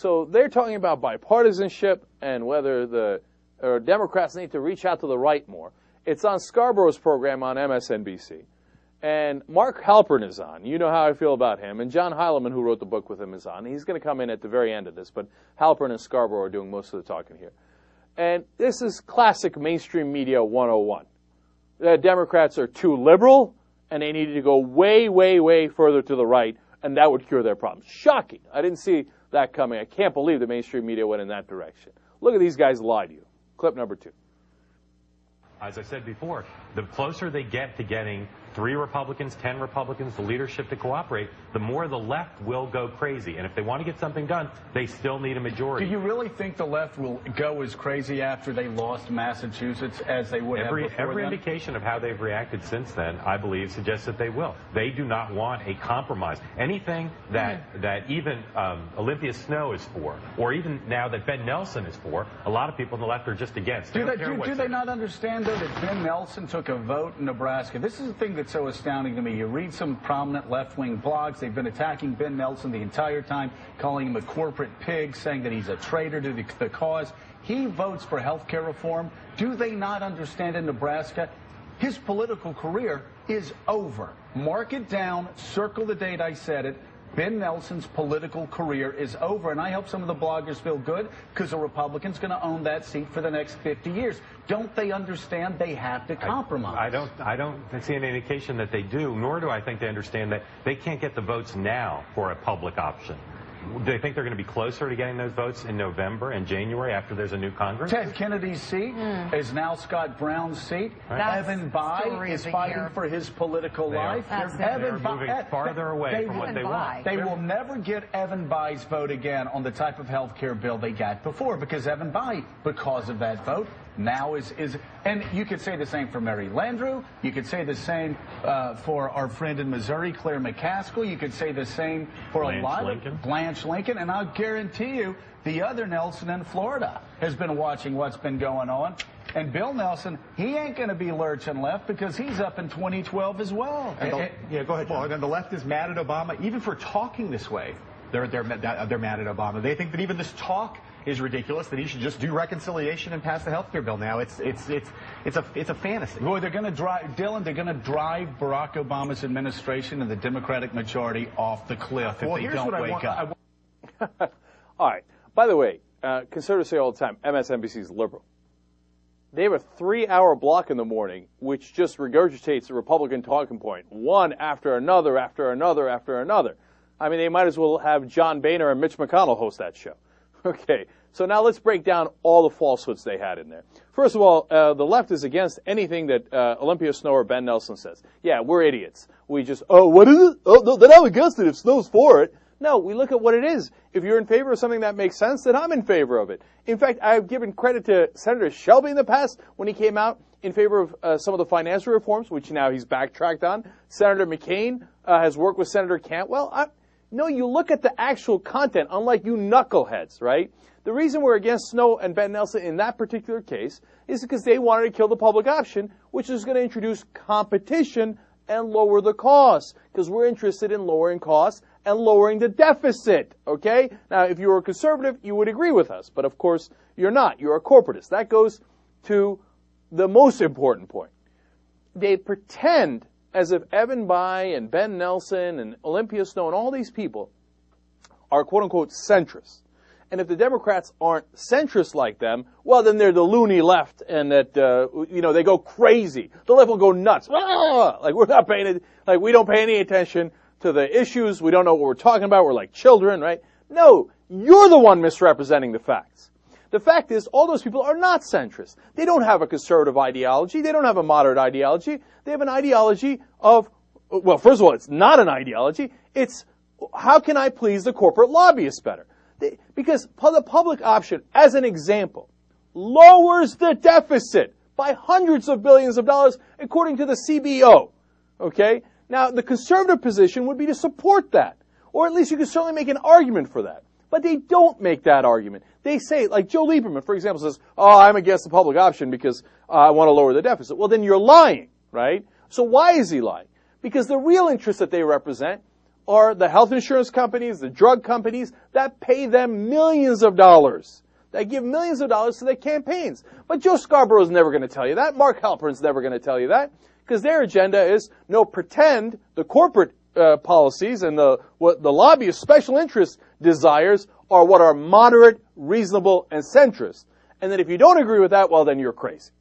So they're talking about bipartisanship and whether the Democrats need to reach out to the right more. It's on Scarborough's program on MSNBC. And Mark Halpern is on. You know how I feel about him. And John Heilemann, who wrote the book with him, is on. He's going to come in at the very end of this, but Halpern and Scarborough are doing most of the talking here. And this is classic mainstream media 101. The Democrats are too liberal, and they needed to go way, way, way further to the right, and that would cure their problems. Shocking. I didn't see that coming. I can't believe the mainstream media went in that direction. Look at these guys lie to you. Clip number 2. As I said before, the closer they get to getting 3 Republicans, 10 Republicans, the leadership to cooperate, the more the left will go crazy. And if they want to get something done, they still need a majority. Do you really think the left will go as crazy after they lost Massachusetts as they would have before Every then? indication of how they've reacted since then, I believe, suggests that they will. They do not want a compromise. Anything that even Olympia Snowe is for, or even now that Ben Nelson is for, a lot of people on the left are just against. Do they not understand, though, that Ben Nelson took a vote in Nebraska? This is the thing that's so astounding to me. You read some prominent left-wing blogs. They've been attacking Ben Nelson the entire time, calling him a corporate pig, saying that he's a traitor to the cause. He votes for health care reform. Do they not understand in Nebraska? His political career is over. Mark it down. Circle the date I said it. Ben Nelson's political career is over, and I hope some of the bloggers feel good because a Republican's going to own that seat for the next 50 years. Don't they understand they have to compromise? I don't see any indication that they do, nor do I think they understand that they can't get the votes now for a public option. Do they think they're going to be closer to getting those votes in November and January after there's a new Congress? Ted Kennedy's seat is now Scott Brown's seat. Right. Evan Bayh is fighting for his political life. They're moving farther away from what they want. They will never get Evan Bayh's vote again on the type of health care bill they got before, because Evan Bayh, because of that vote, now is and you could say the same for Mary Landrieu. You could say the same for our friend in Missouri, Claire McCaskill. You could say the same for a lot of Blanche Lincoln. And I'll guarantee you, the other Nelson in Florida has been watching what's been going on. And Bill Nelson, he ain't going to be lurching left because he's up in 2012 as well. Yeah, go ahead. Well, and the left is mad at Obama, even for talking this way. They're mad at Obama. They think that even this talk is ridiculous, that he should just do reconciliation and pass the health care bill now. It's a fantasy. Boy, they're going to drive, Dylan, they're going to drive Barack Obama's administration and the Democratic majority off the cliff if they don't wake up. All right. By the way, conservatives say all the time, MSNBC is liberal. They have a 3-hour block in the morning which just regurgitates the Republican talking point, one after another, after another, after another. I mean, they might as well have John Boehner and Mitch McConnell host that show. Okay, so now let's break down all the falsehoods they had in there. First of all, the left is against anything that Olympia Snowe or Ben Nelson says. Yeah, we're idiots. We just, what is it? Oh, no, then I'm against it if Snow's for it. No, we look at what it is. If you're in favor of something that makes sense, then I'm in favor of it. In fact, I've given credit to Senator Shelby in the past when he came out in favor of some of the financial reforms, which now he's backtracked on. Senator McCain has worked with Senator Cantwell. No, you look at the actual content, unlike you knuckleheads, right? The reason we're against Snowe and Ben Nelson in that particular case is because they wanted to kill the public option, which is going to introduce competition and lower the costs, because we're interested in lowering costs and lowering the deficit, okay? Now, if you were a conservative, you would agree with us, but of course you're not. You're a corporatist. That goes to the most important point. They pretend as if Evan Bayh and Ben Nelson and Olympia Snowe and all these people are quote-unquote centrists. And if the Democrats aren't centrists like them, well, then they're the loony left, and that, they go crazy. The left will go nuts. Like, we're not paying it, like, we don't pay any attention to the issues. We don't know what we're talking about. We're like children, right? No, you're the one misrepresenting the facts. The fact is, all those people are not centrist. They don't have a conservative ideology. They don't have a moderate ideology. They have an ideology of, well, first of all, it's not an ideology. It's, how can I please the corporate lobbyists better? Because the public option, as an example, lowers the deficit by hundreds of billions of dollars, according to the CBO. Okay? Now, the conservative position would be to support that. Or at least you could certainly make an argument for that. But they don't make that argument. They say, like Joe Lieberman, for example, says, I'm against the public option because I want to lower the deficit. Well, then you're lying, right? So why is he lying? Because the real interests that they represent are the health insurance companies, the drug companies that pay them millions of dollars. They give millions of dollars to their campaigns. But Joe Scarborough is never going to tell you that. Mark Halperin's never going to tell you that, because their agenda is, no, pretend the corporate policies and what the lobbyist special interest desires are what are moderate, reasonable, and centrist. And that if you don't agree with that, well, then you're crazy.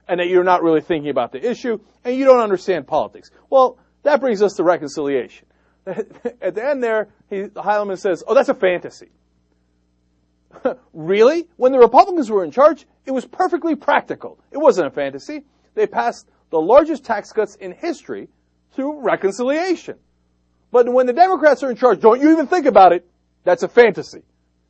And that you're not really thinking about the issue, and you don't understand politics. Well, that brings us to reconciliation. At the end there, Heilemann says, oh, that's a fantasy. Really? When the Republicans were in charge, it was perfectly practical. It wasn't a fantasy. They passed the largest tax cuts in history through reconciliation. But when the Democrats are in charge, don't you even think about it. That's a fantasy.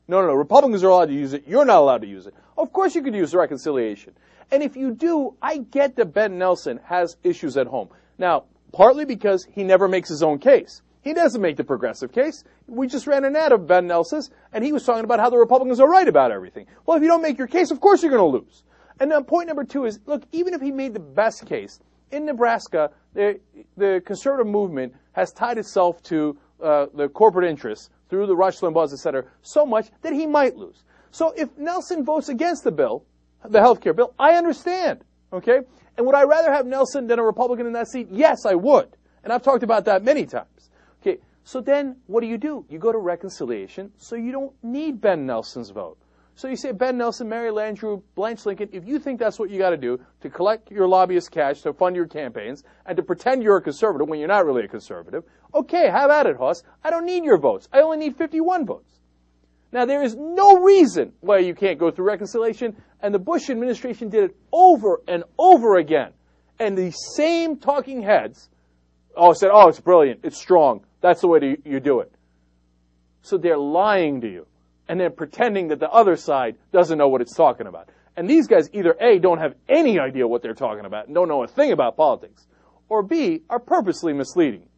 No. Republicans are allowed to use it. You're not allowed to use it. Of course you could use reconciliation. And if you do, I get that Ben Nelson has issues at home. Now, partly because he never makes his own case. He doesn't make the progressive case. We just ran an ad of Ben Nelson's, and he was talking about how the Republicans are right about everything. Well, if you don't make your case, of course you're going to lose. And then point number two is, look, even if he made the best case, in Nebraska, the conservative movement has tied itself to the corporate interests through the Rush Limbaughs, et cetera, so much that he might lose. So if Nelson votes against the bill, the health care bill, I understand, okay? And would I rather have Nelson than a Republican in that seat? Yes, I would. And I've talked about that many times. Okay, so then what do? You go to reconciliation, so you don't need Ben Nelson's vote. So you say, Ben Nelson, Mary Landrieu, Blanche Lincoln, if you think that's what you got to do to collect your lobbyist cash to fund your campaigns and to pretend you're a conservative when you're not really a conservative, okay, have at it, Hoss. I don't need your votes. I only need 51 votes. Now, there is no reason why you can't go through reconciliation, and the Bush administration did it over and over again. And the same talking heads said, oh, it's brilliant, it's strong, that's the way you do it. So they're lying to you, and then pretending that the other side doesn't know what it's talking about. And these guys either A, don't have any idea what they're talking about and don't know a thing about politics, or B, are purposely misleading.